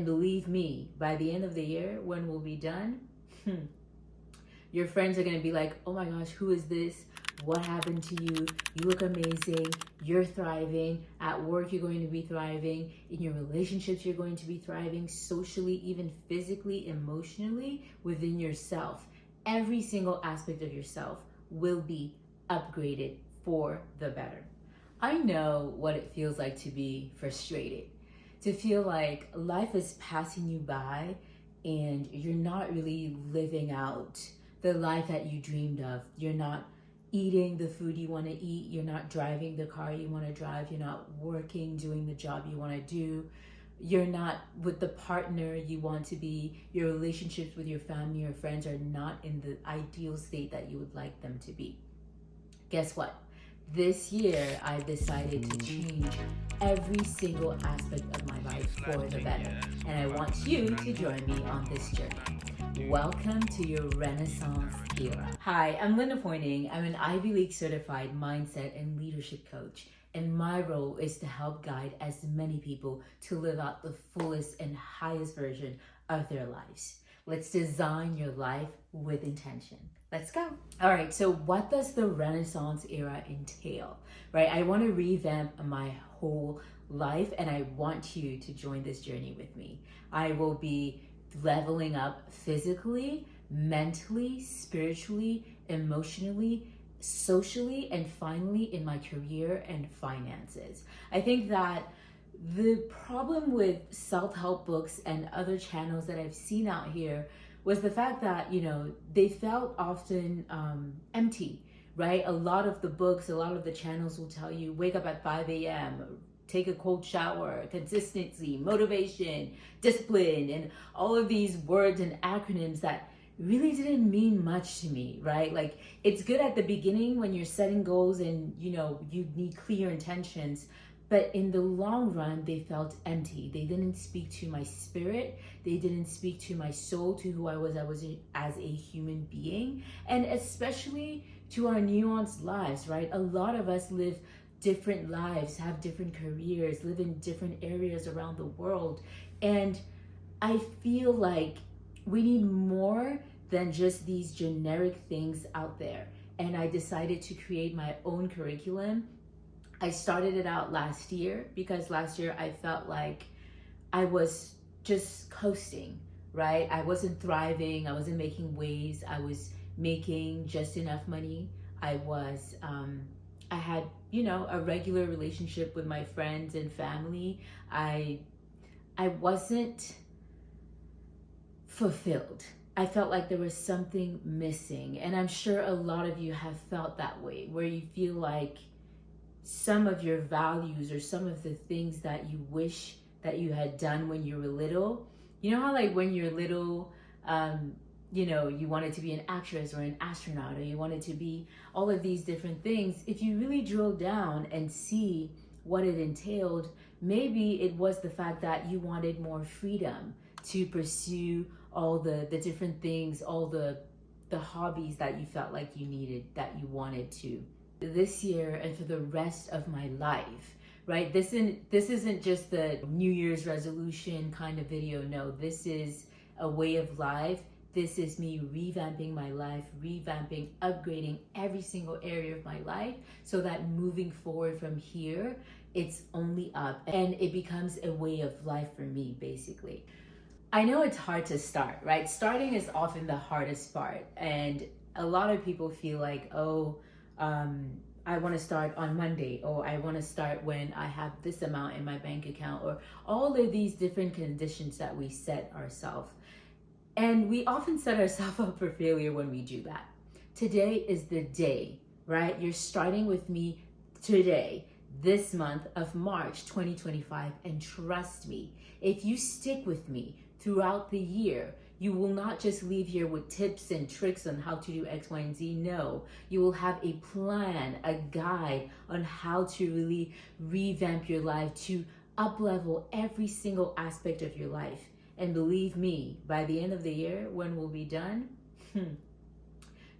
And believe me, by the end of the year, when we'll be done, your friends are going to be like, oh my gosh, who is this? What happened to you? You look amazing. You're thriving. At work, you're going to be thriving. In your relationships, you're going to be thriving. Socially, even physically, emotionally, within yourself. Every single aspect of yourself will be upgraded for the better. I know what it feels like to be frustrated, to feel like life is passing you by and you're not really living out the life that you dreamed of. You're not eating the food you want to eat. You're not driving the car you want to drive. You're not working, doing the job you want to do. You're not with the partner you want to be. Your relationships with your family or friends are not in the ideal state that you would like them to be. Guess what? This year, I've decided to change every single aspect of my life for the better. And I want you to join me on this journey. Welcome to your Renaissance era. Hi, I'm Linda Pointing. I'm an Ivy League certified mindset and leadership coach. And my role is to help guide as many people to live out the fullest and highest version of their lives. Let's design your life with intention. Let's go. All right, so what does the Renaissance era entail, right? I want to revamp my whole life and I want you to join this journey with me. I will be leveling up physically, mentally, spiritually, emotionally, socially, and finally in my career and finances. I think that the problem with self-help books and other channels that I've seen out here was the fact that, they felt often empty, right? A lot of the books, a lot of the channels will tell you, wake up at 5 a.m., take a cold shower, consistency, motivation, discipline, and all of these words and acronyms that really didn't mean much to me, right? Like, it's good at the beginning when you're setting goals and, you need clear intentions. But in the long run, they felt empty. They didn't speak to my spirit. They didn't speak to my soul, to who I was as a human being, and especially to our nuanced lives, right? A lot of us live different lives, have different careers, live in different areas around the world. And I feel like we need more than just these generic things out there. And I decided to create my own curriculum. I started it out last year because last year I felt like I was just coasting, right? I wasn't thriving. I wasn't making waves. I was making just enough money. I had, a regular relationship with my friends and family. I wasn't fulfilled. I felt like there was something missing. And I'm sure a lot of you have felt that way, where you feel like some of your values or some of the things that you wish that you had done when you were little. You know how like when you're little, you wanted to be an actress or an astronaut, or you wanted to be all of these different things. If you really drill down and see what it entailed, maybe it was the fact that you wanted more freedom to pursue all the different things, all the hobbies that you felt like you needed, that you wanted to. This year and for the rest of my life, right? This isn't just the New Year's resolution kind of video. No, this is a way of life. This is me revamping my life, upgrading every single area of my life so that moving forward from here, it's only up and it becomes a way of life for me, basically. I know it's hard to start, right? Starting is often the hardest part. And a lot of people feel like, I want to start on Monday, or I want to start when I have this amount in my bank account, or all of these different conditions that we set ourselves. And we often set ourselves up for failure when we do that. Today is the day, right? You're starting with me today, this month of March 2025. And trust me, if you stick with me throughout the year, you will not just leave here with tips and tricks on how to do X, Y, and Z. No, you will have a plan, a guide on how to really revamp your life, to up-level every single aspect of your life. And believe me, by the end of the year, when we'll be done,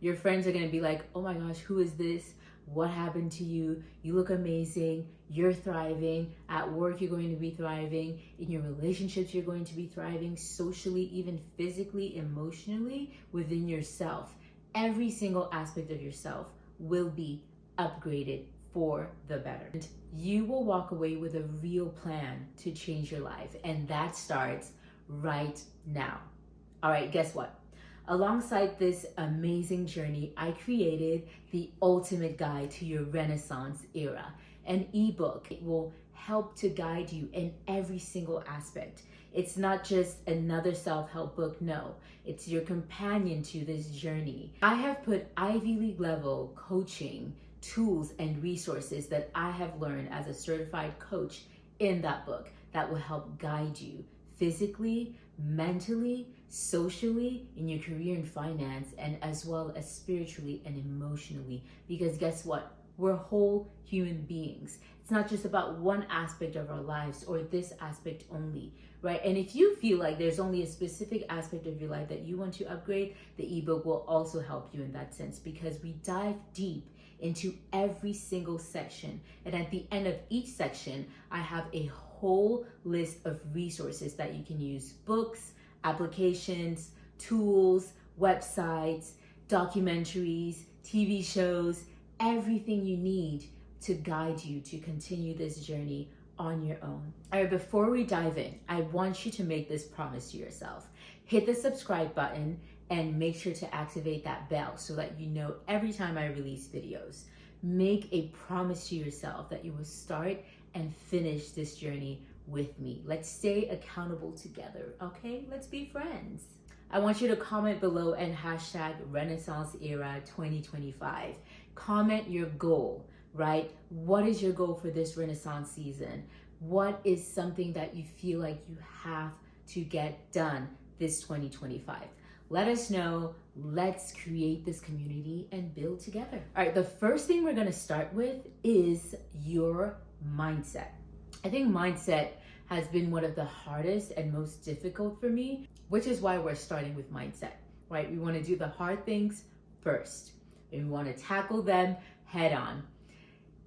your friends are going to be like, oh my gosh, who is this? what happened to you, you look amazing, you're thriving, at work you're going to be thriving, in your relationships you're going to be thriving, socially, even physically, emotionally, within yourself. Every single aspect of yourself will be upgraded for the better. And you will walk away with a real plan to change your life, and that starts right now. All right, guess what? Alongside this amazing journey, I created the ultimate guide to your Renaissance era, an ebook. It will help to guide you in every single aspect. It's not just another self-help book, no. It's your companion to this journey. I have put Ivy League level coaching tools and resources that I have learned as a certified coach in that book that will help guide you physically, mentally, socially, in your career and finance, and as well as spiritually and emotionally. Because guess what? We're whole human beings. It's not just about one aspect of our lives or this aspect only, right? And if you feel like there's only a specific aspect of your life that you want to upgrade, the ebook will also help you in that sense, because we dive deep into every single section. And at the end of each section, I have a whole list of resources that you can use: books, applications, tools, websites, documentaries, TV shows, everything you need to guide you to continue this journey on your own. All right, before we dive in, I want you to make this promise to yourself. Hit the subscribe button and make sure to activate that bell so that you know every time I release videos. Make a promise to yourself that you will start and finish this journey with me. Let's stay accountable together, okay? Let's be friends. I want you to comment below and hashtag Renaissance Era 2025. Comment your goal, right? What is your goal for this Renaissance season? What is something that you feel like you have to get done this 2025? Let us know. Let's create this community and build together. All right, the first thing we're gonna start with is your mindset. I think mindset has been one of the hardest and most difficult for me, which is why we're starting with mindset, right? We wanna do the hard things first, and we wanna tackle them head on.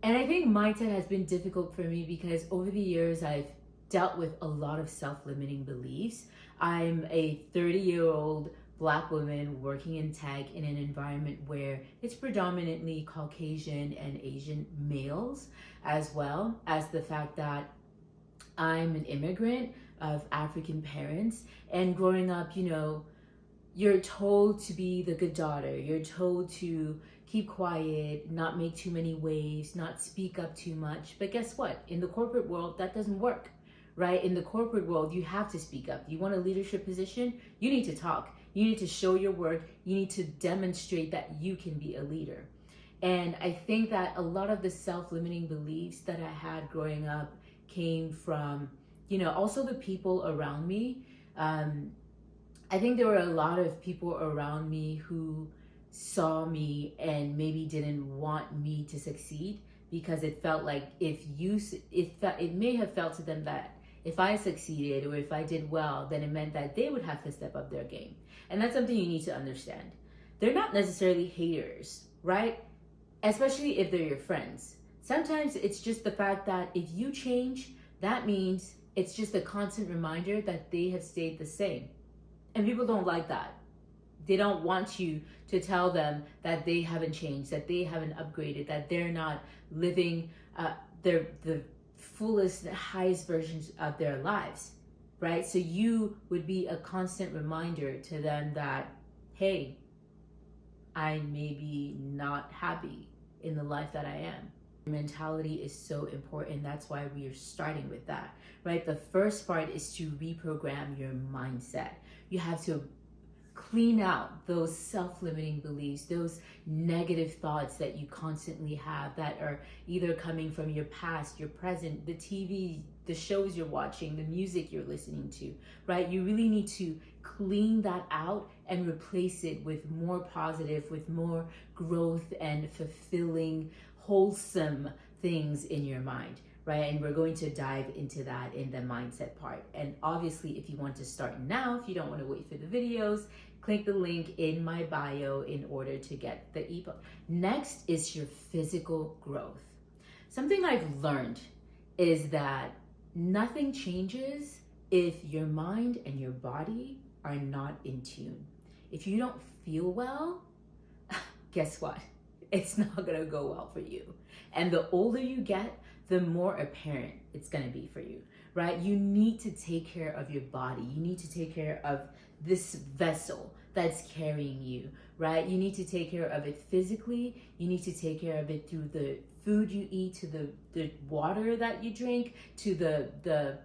And I think mindset has been difficult for me because over the years, I've dealt with a lot of self-limiting beliefs. I'm a 30-year-old Black woman working in tech in an environment where it's predominantly Caucasian and Asian males, as well as the fact that I'm an immigrant of African parents. And growing up, you know, you're told to be the good daughter. You're told to keep quiet, not make too many waves, not speak up too much. But guess what? In the corporate world, that doesn't work, right? In the corporate world, you have to speak up. You want a leadership position? You need to talk. You need to show your work. You need to demonstrate that you can be a leader. And I think that a lot of the self-limiting beliefs that I had growing up came from, you know, also the people around me. I think there were a lot of people around me who saw me and maybe didn't want me to succeed, because it felt like it may have felt to them that if I succeeded or if I did well, then it meant that they would have to step up their game. And that's something you need to understand. They're not necessarily haters, right? Especially if they're your friends. Sometimes it's just the fact that if you change, that means it's just a constant reminder that they have stayed the same. And people don't like that. They don't want you to tell them that they haven't changed, that they haven't upgraded, that they're not living the fullest, highest versions of their lives, right? So you would be a constant reminder to them that, hey, I may be not happy in the life that I am. Mentality is so important. That's why we are starting with that, right? The first part is to reprogram your mindset. You have to clean out those self-limiting beliefs, those negative thoughts that you constantly have that are either coming from your past, your present, the TV, the shows you're watching, the music you're listening to, right? You really need to clean that out and replace it with more positive, with more growth and fulfilling, wholesome things in your mind, right? And we're going to dive into that in the mindset part. And obviously, if you want to start now, if you don't want to wait for the videos, click the link in my bio in order to get the ebook. Next is your physical growth. Something I've learned is that nothing changes if your mind and your body are not in tune. If you don't feel well, guess what? It's not gonna go well for you. And the older you get, the more apparent it's gonna be for you, right? You need to take care of your body. You need to take care of this vessel that's carrying you, right? You need to take care of it physically. You need to take care of it through the food you eat, to the water that you drink, to the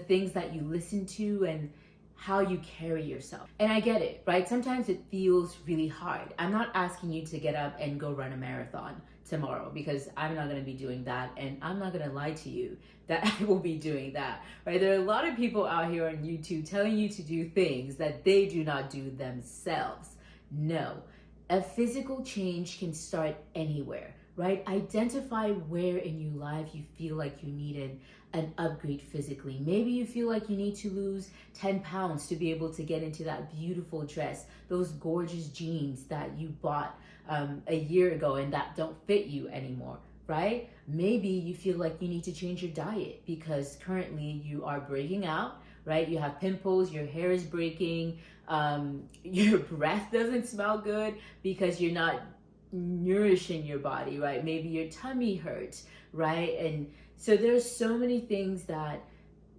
things that you listen to, and how you carry yourself. And I get it, right? Sometimes it feels really hard. I'm not asking you to get up and go run a marathon tomorrow, because I'm not going to be doing that, and I'm not going to lie to you that I will be doing that, right? There are a lot of people out here on YouTube telling you to do things that they do not do themselves. No, a physical change can start anywhere, right? Identify where in your life you feel like you needed an upgrade physically. Maybe you feel like you need to lose 10 pounds to be able to get into that beautiful dress, those gorgeous jeans that you bought a year ago and that don't fit you anymore, right? Maybe you feel like you need to change your diet because currently you are breaking out, right? You have pimples, your hair is breaking, your breath doesn't smell good because you're not nourishing your body, right? Maybe your tummy hurts, right? And so there's so many things that,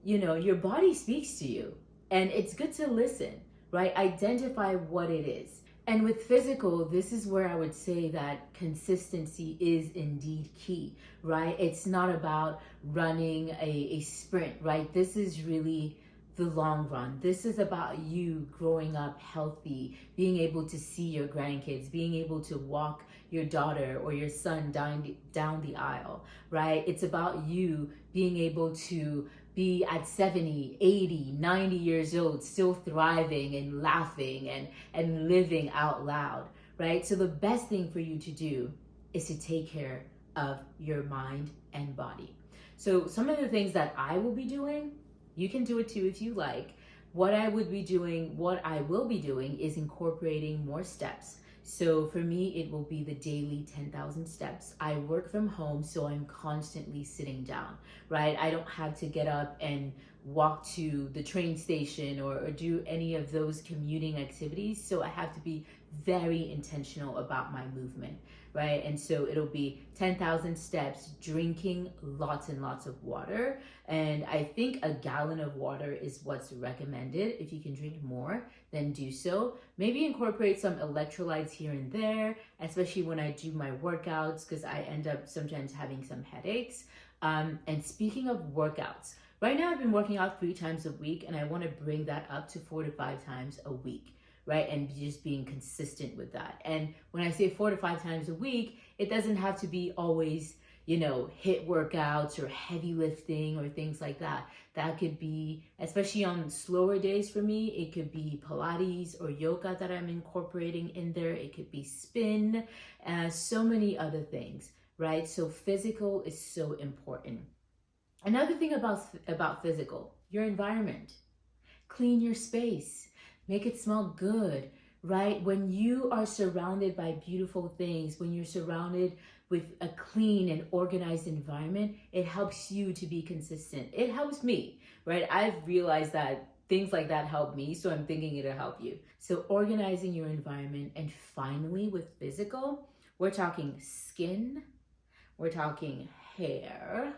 you know, your body speaks to you, and it's good to listen, right? Identify what it is. And with physical, this is where I would say that consistency is indeed key, right? It's not about running a sprint, right? This is really the long run. This is about you growing up healthy, being able to see your grandkids, being able to walk your daughter or your son down the aisle, right? It's about you being able to be at 70, 80, 90 years old, still thriving and laughing and living out loud, right? So the best thing for you to do is to take care of your mind and body. So some of the things that I will be doing, you can do it too if you like. What I will be doing is incorporating more steps. So for me, it will be the daily 10,000 steps. I work from home, so I'm constantly sitting down, right? I don't have to get up and walk to the train station or do any of those commuting activities. So I have to be very intentional about my movement, right? And so it'll be 10,000 steps, drinking lots and lots of water. And I think a gallon of water is what's recommended. If you can drink more, then do so. Maybe incorporate some electrolytes here and there, especially when I do my workouts, because I end up sometimes having some headaches. And speaking of workouts, right now I've been working out 3 times a week, and I want to bring that up to 4 to 5 times a week, right? And just being consistent with that. And when I say 4 to 5 times a week, it doesn't have to be always, you know, HIIT workouts or heavy lifting or things like that. That could be, especially on slower days for me, it could be Pilates or yoga that I'm incorporating in there. It could be spin, so many other things, right? So physical is so important. Another thing about physical, your environment. Clean your space. Make it smell good, right? When you are surrounded by beautiful things, when you're surrounded with a clean and organized environment, it helps you to be consistent. It helps me, right? I've realized that things like that help me, so I'm thinking it'll help you. So organizing your environment. And finally, with physical, we're talking skin, we're talking hair,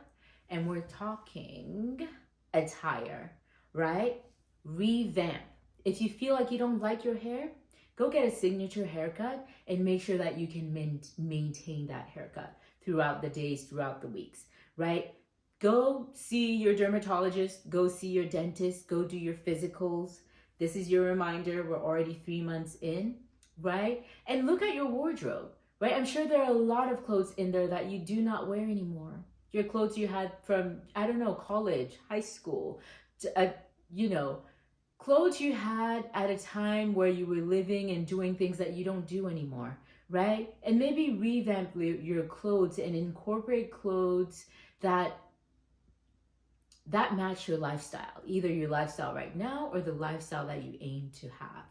and we're talking attire, right? Revamp. If you feel like you don't like your hair, go get a signature haircut and make sure that you can maintain that haircut throughout the days, throughout the weeks, right? Go see your dermatologist, go see your dentist, go do your physicals. This is your reminder. We're already 3 months in, right? And look at your wardrobe, right? I'm sure there are a lot of clothes in there that you do not wear anymore. Your clothes you had from, I don't know, college, high school, clothes you had at a time where you were living and doing things that you don't do anymore, right? And maybe revamp your clothes and incorporate clothes that that match your lifestyle, either your lifestyle right now or the lifestyle that you aim to have.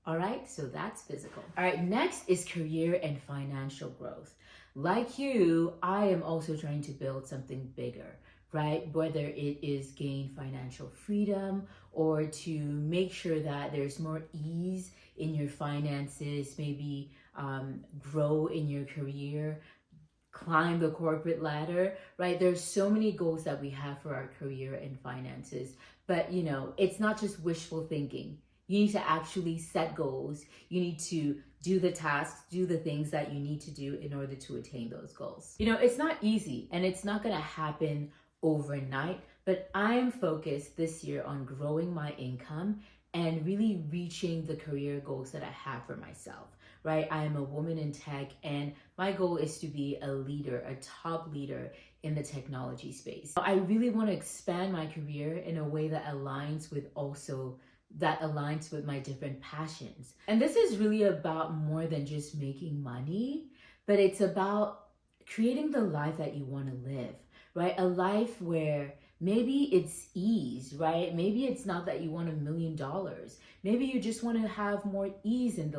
All right, so that's physical. All right, next is career and financial growth. Like you, I am also trying to build something bigger, right? Whether it is gain financial freedom or to make sure that there's more ease in your finances, maybe grow in your career, climb the corporate ladder, right? There's so many goals that we have for our career and finances, but you know, it's not just wishful thinking. You need to actually set goals. You need to do the tasks, do the things that you need to do in order to attain those goals. You know, it's not easy and it's not going to happen overnight, but I'm focused this year on growing my income and really reaching the career goals that I have for myself, right? I am a woman in tech and my goal is to be a leader, a top leader in the technology space. I really want to expand my career in a way that aligns with my different passions. And this is really about more than just making money, but it's about creating the life that you want to live, right? A life where maybe it's ease, right? Maybe it's not that you want $1 million. Maybe you just want to have more ease in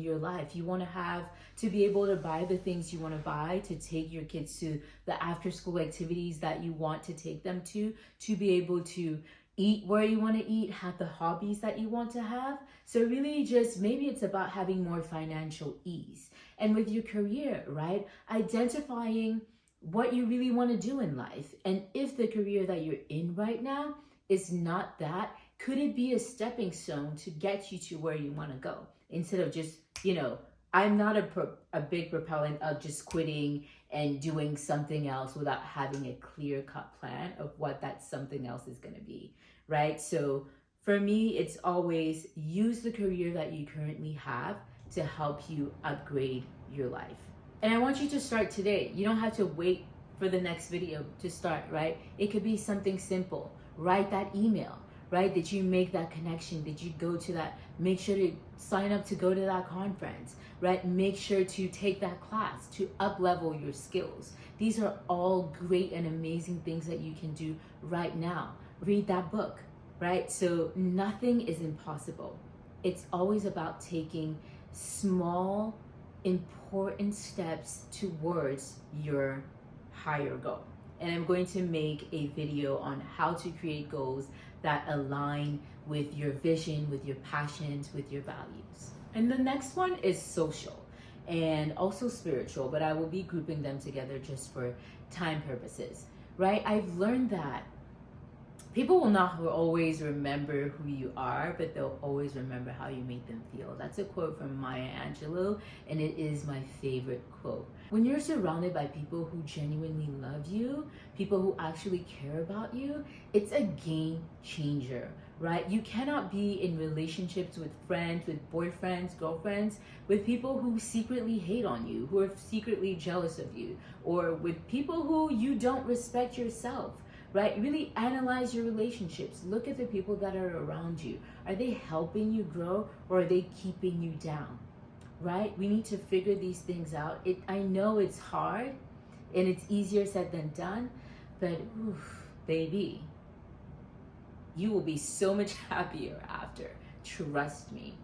your life. You want to be able to buy the things you want to buy, to take your kids to the after school activities that you want to take them to be able to eat where you want to eat, have the hobbies that you want to have. So really just maybe it's about having more financial ease. And with your career, right? Identifying what you really want to do in life. And if the career that you're in right now is not that, could it be a stepping stone to get you to where you want to go? Instead of just, you know, I'm not a big proponent of just quitting and doing something else without having a clear-cut plan of what that something else is going to be, right? So for me, it's always use the career that you currently have to help you upgrade your life. And I want you to start today. You don't have to wait for the next video to start, right? It could be something simple. Write that email, right? Did you make that connection? Did you go to that? Make sure to sign up to go to that conference, right? Make sure to take that class to up-level your skills. These are all great and amazing things that you can do right now. Read that book, right? So nothing is impossible. It's always about taking small, important steps towards your higher goal. And I'm going to make a video on how to create goals that align with your vision, with your passions, with your values. And the next one is social and also spiritual, but I will be grouping them together just for time purposes, right? I've learned that people will not always remember who you are, but they'll always remember how you make them feel. That's a quote from Maya Angelou, and it is my favorite quote. When you're surrounded by people who genuinely love you, people who actually care about you, it's a game changer, right? You cannot be in relationships with friends, with boyfriends, girlfriends, with people who secretly hate on you, who are secretly jealous of you, or with people who you don't respect yourself. Right? Really analyze your relationships. Look at the people that are around you. Are they helping you grow or are they keeping you down? Right? We need to figure these things out. I know it's hard and it's easier said than done, but oof, baby, you will be so much happier after. Trust me.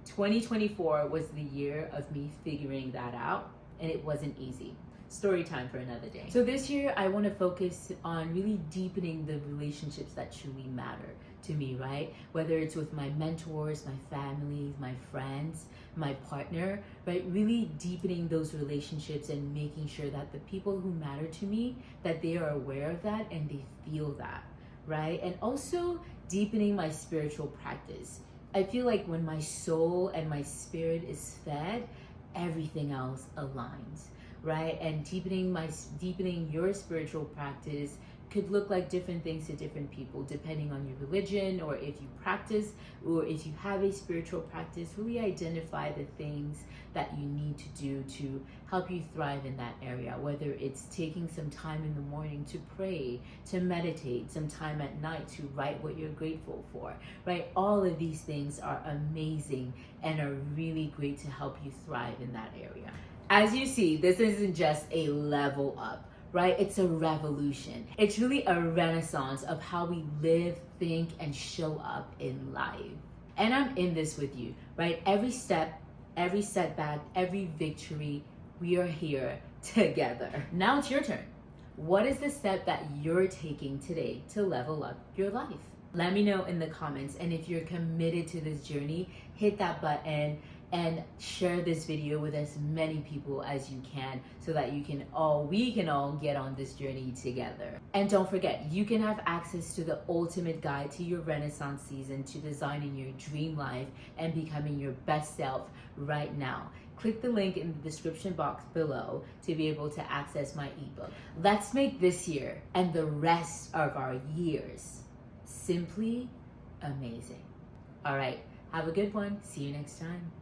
2024 was the year of me figuring that out, and it wasn't easy. Story time for another day. So this year, I want to focus on really deepening the relationships that truly matter to me, right? Whether it's with my mentors, my family, my friends, my partner, right? Really deepening those relationships and making sure that the people who matter to me, that they are aware of that and they feel that, right? And also deepening my spiritual practice. I feel like when my soul and my spirit is fed, everything else aligns. Right? And deepening your spiritual practice could look like different things to different people, depending on your religion, or if you practice, or if you have a spiritual practice. Really identify the things that you need to do to help you thrive in that area, whether it's taking some time in the morning to pray, to meditate, some time at night to write what you're grateful for, right? All of these things are amazing and are really great to help you thrive in that area. As you see, this isn't just a level up, right? It's a revolution. It's really a renaissance of how we live, think, and show up in life. And I'm in this with you, right? Every step, every setback, every victory, we are here together. Now it's your turn. What is the step that you're taking today to level up your life? Let me know in the comments. And if you're committed to this journey, hit that button and share this video with as many people as you can so that we can all get on this journey together. And don't forget, you can have access to the ultimate guide to your Renaissance season, to designing your dream life and becoming your best self right now. Click the link in the description box below to be able to access my ebook. Let's make this year and the rest of our years simply amazing. All right, have a good one. See you next time.